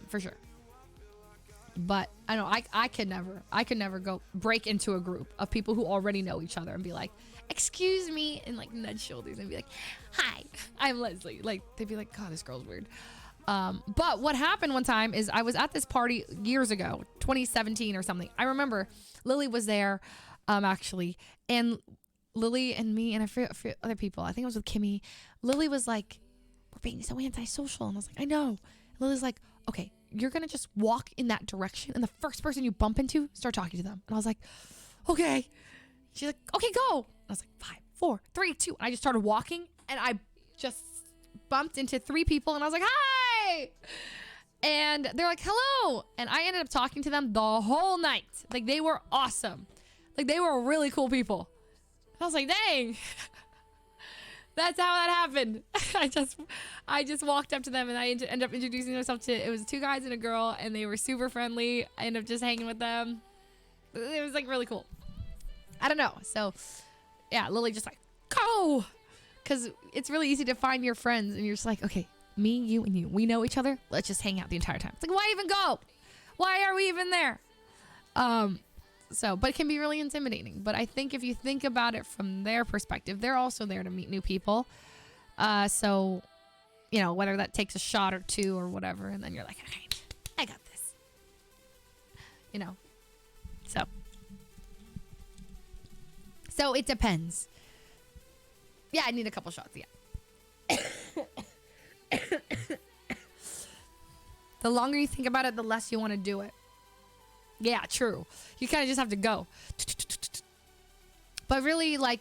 for sure. But I know I could never go break into a group of people who already know each other and be like, excuse me, and like nudge shoulders and be like, hi, I'm Leslie. Like they'd be like, God, this girl's weird. But what happened one time is I was at this party years ago, 2017 or something. I remember Lily was there, actually, and Lily and me and a few other people, I think it was with Kimmy. Lily was like, we're being so antisocial. And I was like, I know. And Lily's like, okay, you're going to just walk in that direction. And the first person you bump into, start talking to them. And I was like, okay. She's like, okay, go. I was like, 5, 4, 3, 2. And I just started walking and I just bumped into 3 people and I was like, hi. And they're like, hello. And I ended up talking to them the whole night. Like they were awesome. Like they were really cool people. I was like, dang. That's how that happened. I just walked up to them and I ended up introducing myself to, it was 2 guys and a girl and they were super friendly. I ended up just hanging with them. It was like really cool. I don't know. So yeah, Lily just like, go. Cause it's really easy to find your friends and you're just like, okay, me, you, and you, we know each other. Let's just hang out the entire time. It's like, why even go? Why are we even there? But it can be really intimidating. But I think if you think about it from their perspective, they're also there to meet new people. So, you know, whether that takes a shot or 2 or whatever, and then you're like, okay, I got this. You know, so it depends. Yeah, I need a couple shots. Yeah. The longer you think about it, the less you want to do it. Yeah, true. You kind of just have to go. But really, like,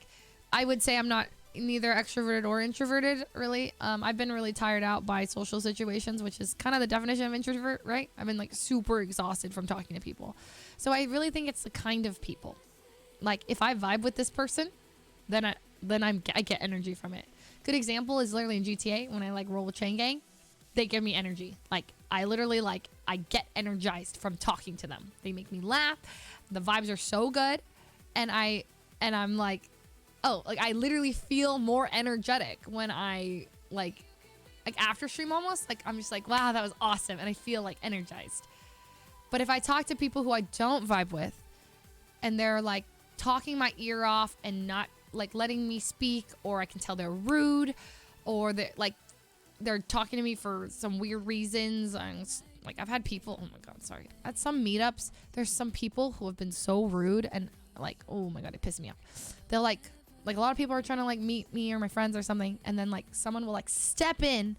I would say I'm not neither extroverted or introverted, really. I've been really tired out by social situations, which is kind of the definition of introvert, right? I've been, like, super exhausted from talking to people. So I really think it's the kind of people. Like, if I vibe with this person, then I get energy from it. Good example is literally in GTA, when I, like, roll with Chain Gang. They give me energy. Like, I literally, like, I get energized from talking to them. They make me laugh. The vibes are so good. And I'm like, oh, like, I literally feel more energetic when I, like after stream almost. Like, I'm just like, wow, that was awesome. And I feel, like, energized. But if I talk to people who I don't vibe with, and they're, like, talking my ear off and not, like, letting me speak, or I can tell they're rude, or they're talking to me for some weird reasons. Like, I've had people, oh my God, sorry. At some meetups, there's some people who have been so rude and, like, oh my God, it pissed me off. They're like a lot of people are trying to, like, meet me or my friends or something. And then, like, someone will, like, step in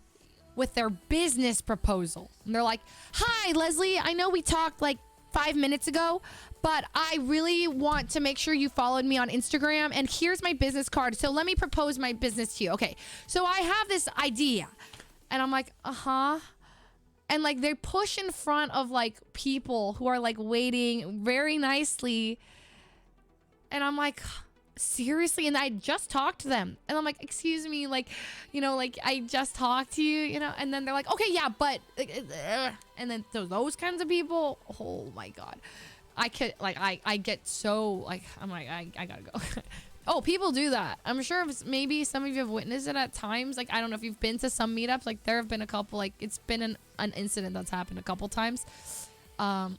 with their business proposal. And they're like, hi, Leslie, I know we talked, like, 5 minutes ago, but I really want to make sure you followed me on Instagram, and here's my business card. So let me propose my business to you. Okay, so I have this idea. And I'm like, uh-huh. And, like, they push in front of, like, people who are, like, waiting very nicely. And I'm like, seriously? And I just talked to them. And I'm like, excuse me, like, you know, like, I just talked to you, you know? And then they're like, okay, yeah, but, and then those kinds of people, oh my God. I get so, like, I'm like, I gotta go. Oh, people do that. I'm sure maybe some of you have witnessed it at times. Like, I don't know if you've been to some meetups. Like, there have been a couple, like, it's been an incident that's happened a couple times. And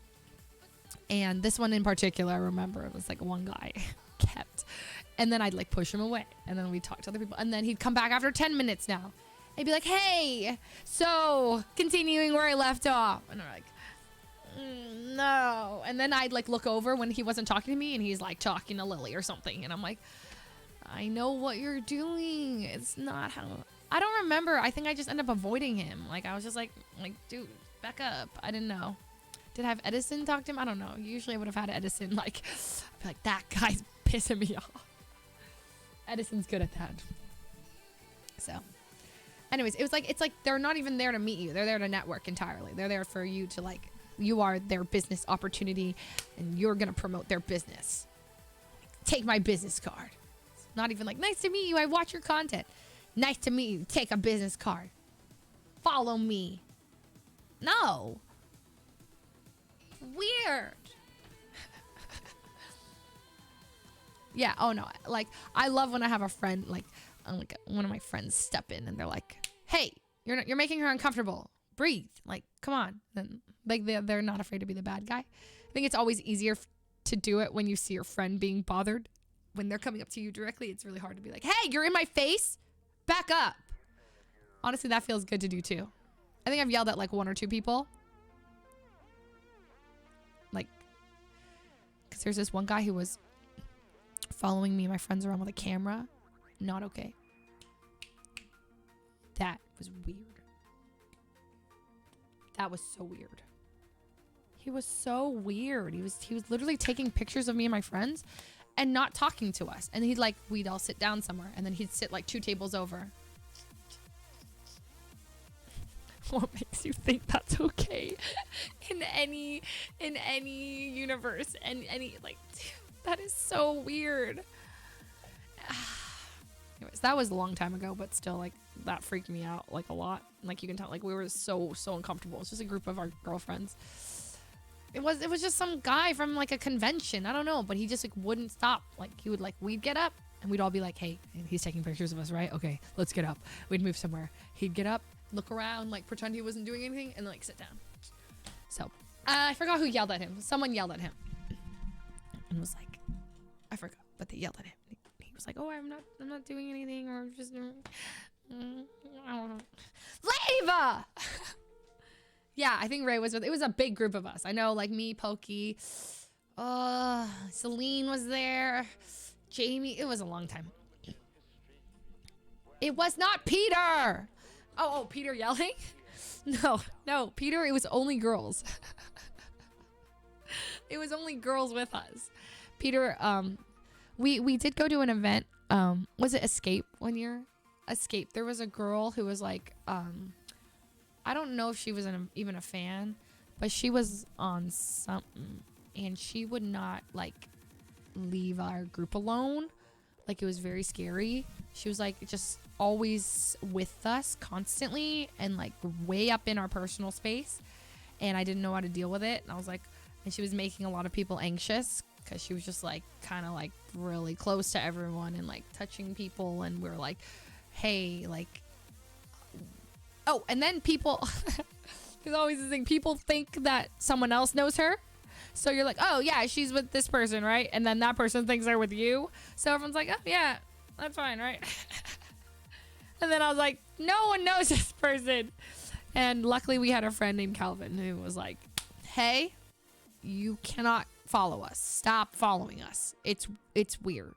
this one in particular, I remember it was, like, one guy kept. And then I'd, like, push him away. And then we'd talk to other people. And then he'd come back after 10 minutes now. I'd be like, hey, so continuing where I left off. And they're like, no. And then I'd, like, look over when he wasn't talking to me and he's, like, talking to Lily or something. And I'm like, I know what you're doing. It's not how... I don't remember. I think I just ended up avoiding him. Like, I was just like, dude, back up. I didn't know. Did I have Edison talk to him? I don't know. Usually I would have had Edison, like, I'd be like, that guy's pissing me off. Edison's good at that. So, anyways, it's like they're not even there to meet you. They're there to network entirely. They're there for you to, like, you are their business opportunity and you're going to promote their business. Take my business card. It's not even like, nice to meet you. I watch your content. Nice to meet you. Take a business card. Follow me. No. Weird. Yeah. Oh no. Like, I love when I have a friend, like one of my friends step in and they're like, hey, you're making her uncomfortable. breathe. Like, come on. Then like they're not afraid to be the bad guy. I think it's always easier to do it when you see your friend being bothered. When they're coming up to you directly, it's really hard to be like, hey, you're in my face. Back up. Honestly, that feels good to do too. I think I've yelled at like 1 or 2 people. Like, because there's this one guy who was following me and my friends around with a camera. Not okay. That was weird. That was so weird. He was so weird. He was literally taking pictures of me and my friends and not talking to us. And we'd all sit down somewhere and then he'd sit like 2 tables over. What makes you think that's okay in any universe and any like that is so weird. Anyways, that was a long time ago, but still like that freaked me out like a lot. Like you can tell like we were so uncomfortable. It's just a group of our girlfriends. It was just some guy from like a convention. I don't know, but he just like wouldn't stop. Like he would we'd get up and we'd all be like, hey, he's taking pictures of us, right? Okay, let's get up. We'd move somewhere. He'd get up, look around, like pretend he wasn't doing anything, and like sit down. So I forgot who yelled at him. Someone yelled at him and was like, I forgot, but they yelled at him. He was like, oh, I'm not doing anything, or just I don't know. Leva! Yeah, I think Ray was with. It was a big group of us. I know, like me, Pokey, Celine was there, Jamie. It was a long time. It was not Peter. Oh, Peter yelling? No, Peter. It was only girls. It was only girls with us. Peter. We did go to an event. Was it Escape one year? Escape. There was a girl who was like, I don't know if she was even a fan, but she was on something, and she would not like leave our group alone. Like it was very scary. She was like just always with us constantly and like way up in our personal space, and I didn't know how to deal with it. And I was like, and she was making a lot of people anxious because she was just like kind of like really close to everyone and like touching people, and we were like, hey, like, oh, and then people, there's always this thing, people think that someone else knows her. So you're like, oh yeah, she's with this person, right? And then that person thinks they're with you. So everyone's like, oh yeah, that's fine, right? And then I was like, no one knows this person. And luckily we had a friend named Calvin who was like, hey, you cannot follow us. Stop following us. It's weird.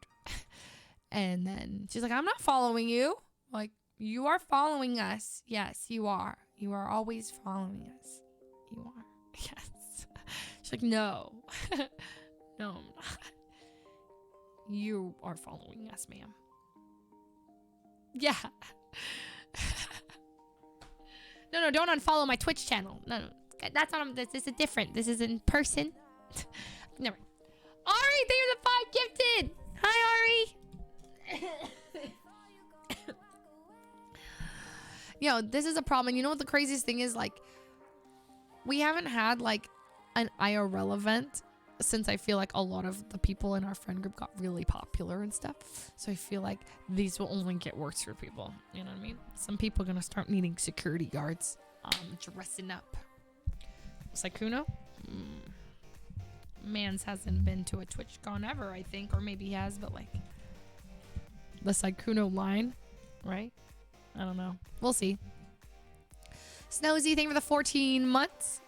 And then she's like, I'm not following you. Like, you are following us. Yes, you are. You are always following us. You are. Yes. She's like, no. No, I'm not. You are following us, ma'am. Yeah. No, don't unfollow my Twitch channel. No. That's not, this is different. This is in person. Never mind. Ari, thank you for the 5 gifted. Hi, Ari. Yo, this is a problem. And you know what the craziest thing is? Like, we haven't had like an IRL event since I feel like a lot of the people in our friend group got really popular and stuff. So I feel like these will only get worse for people. You know what I mean? Some people are going to start needing security guards dressing up. Saikuno? Mans hasn't been to a TwitchCon ever, I think. Or maybe he has, but like the Saikuno line, right? I don't know. We'll see. Snowsy, thank you for the 14 months.